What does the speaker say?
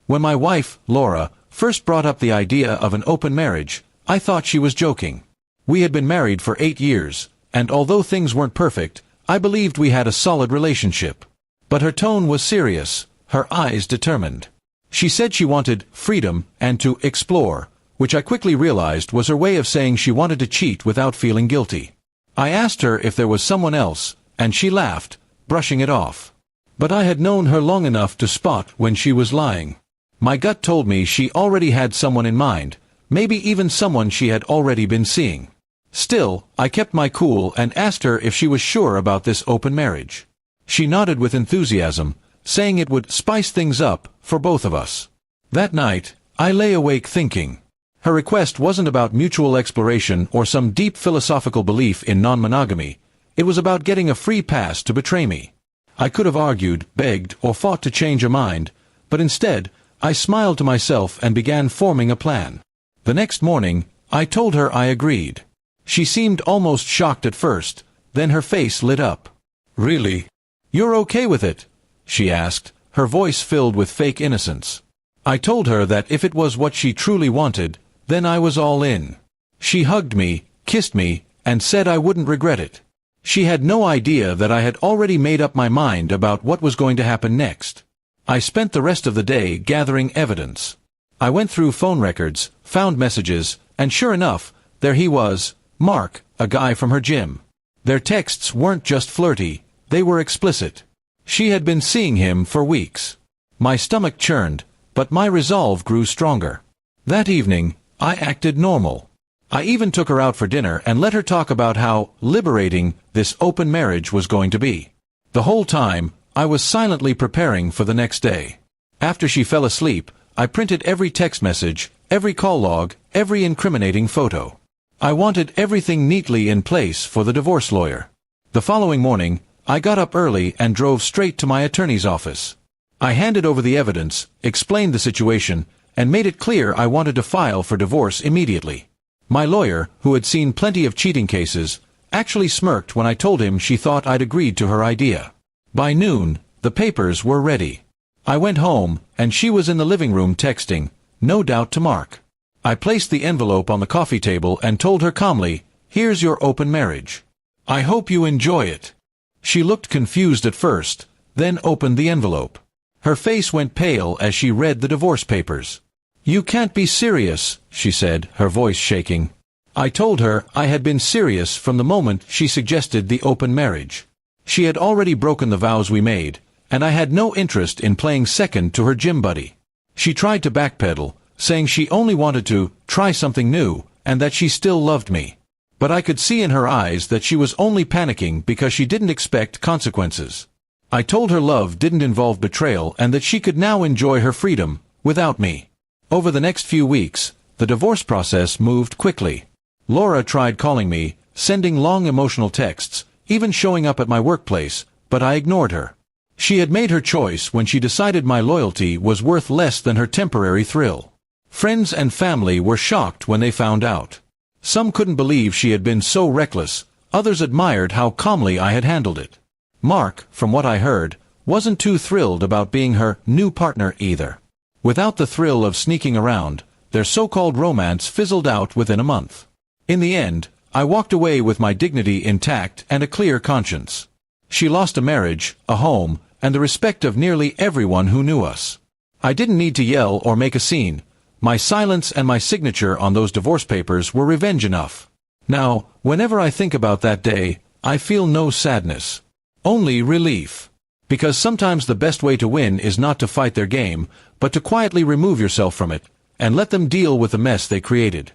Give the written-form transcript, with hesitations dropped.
When my wife, Laura, first brought up the idea of an open marriage, I thought she was joking. We had been married for 8 years, and although things weren't perfect, I believed we had a solid relationship. But her tone was serious, her eyes determined. She said she wanted freedom and to explore, which I quickly realized was her way of saying she wanted to cheat without feeling guilty. I asked her if there was someone else, and she laughed, brushing it off. But I had known her long enough to spot when she was lying. My gut told me she already had someone in mind, maybe even someone she had already been seeing. Still, I kept my cool and asked her if she was sure about this open marriage. She nodded with enthusiasm, saying it would spice things up for both of us. That night, I lay awake thinking. Her request wasn't about mutual exploration or some deep philosophical belief in non-monogamy. It was about getting a free pass to betray me. I could have argued, begged, or fought to change her mind, but instead, I smiled to myself and began forming a plan. The next morning, I told her I agreed. She seemed almost shocked at first, then her face lit up. "Really? You're okay with it?" she asked, her voice filled with fake innocence. I told her that if it was what she truly wanted, then I was all in. She hugged me, kissed me, and said I wouldn't regret it. She had no idea that I had already made up my mind about what was going to happen next. I spent the rest of the day gathering evidence. I went through phone records, found messages, and sure enough, there he was, Mark, a guy from her gym. Their texts weren't just flirty, they were explicit. She had been seeing him for weeks. My stomach churned, but my resolve grew stronger. That evening, I acted normal. I even took her out for dinner and let her talk about how liberating this open marriage was going to be. The whole time, I was silently preparing for the next day. After she fell asleep, I printed every text message, every call log, every incriminating photo. I wanted everything neatly in place for the divorce lawyer. The following morning, I got up early and drove straight to my attorney's office. I handed over the evidence, explained the situation, and made it clear I wanted to file for divorce immediately. My lawyer, who had seen plenty of cheating cases, actually smirked when I told him she thought I'd agreed to her idea. By noon, the papers were ready. I went home, and she was in the living room texting, no doubt to Mark. I placed the envelope on the coffee table and told her calmly, "Here's your open marriage. I hope you enjoy it." She looked confused at first, then opened the envelope. Her face went pale as she read the divorce papers. "You can't be serious," she said, her voice shaking. I told her I had been serious from the moment she suggested the open marriage. She had already broken the vows we made, and I had no interest in playing second to her gym buddy. She tried to backpedal, saying she only wanted to try something new, and that she still loved me. But I could see in her eyes that she was only panicking because she didn't expect consequences. I told her love didn't involve betrayal and that she could now enjoy her freedom, without me. Over the next few weeks, the divorce process moved quickly. Laura tried calling me, sending long emotional texts, even showing up at my workplace, but I ignored her. She had made her choice when she decided my loyalty was worth less than her temporary thrill. Friends and family were shocked when they found out. Some couldn't believe she had been so reckless, others admired how calmly I had handled it. Mark, from what I heard, wasn't too thrilled about being her new partner either. Without the thrill of sneaking around, their so-called romance fizzled out within a month. In the end, I walked away with my dignity intact and a clear conscience. She lost a marriage, a home, and the respect of nearly everyone who knew us. I didn't need to yell or make a scene. My silence and my signature on those divorce papers were revenge enough. Now, whenever I think about that day, I feel no sadness. Only relief. Because sometimes the best way to win is not to fight their game, but to quietly remove yourself from it, and let them deal with the mess they created.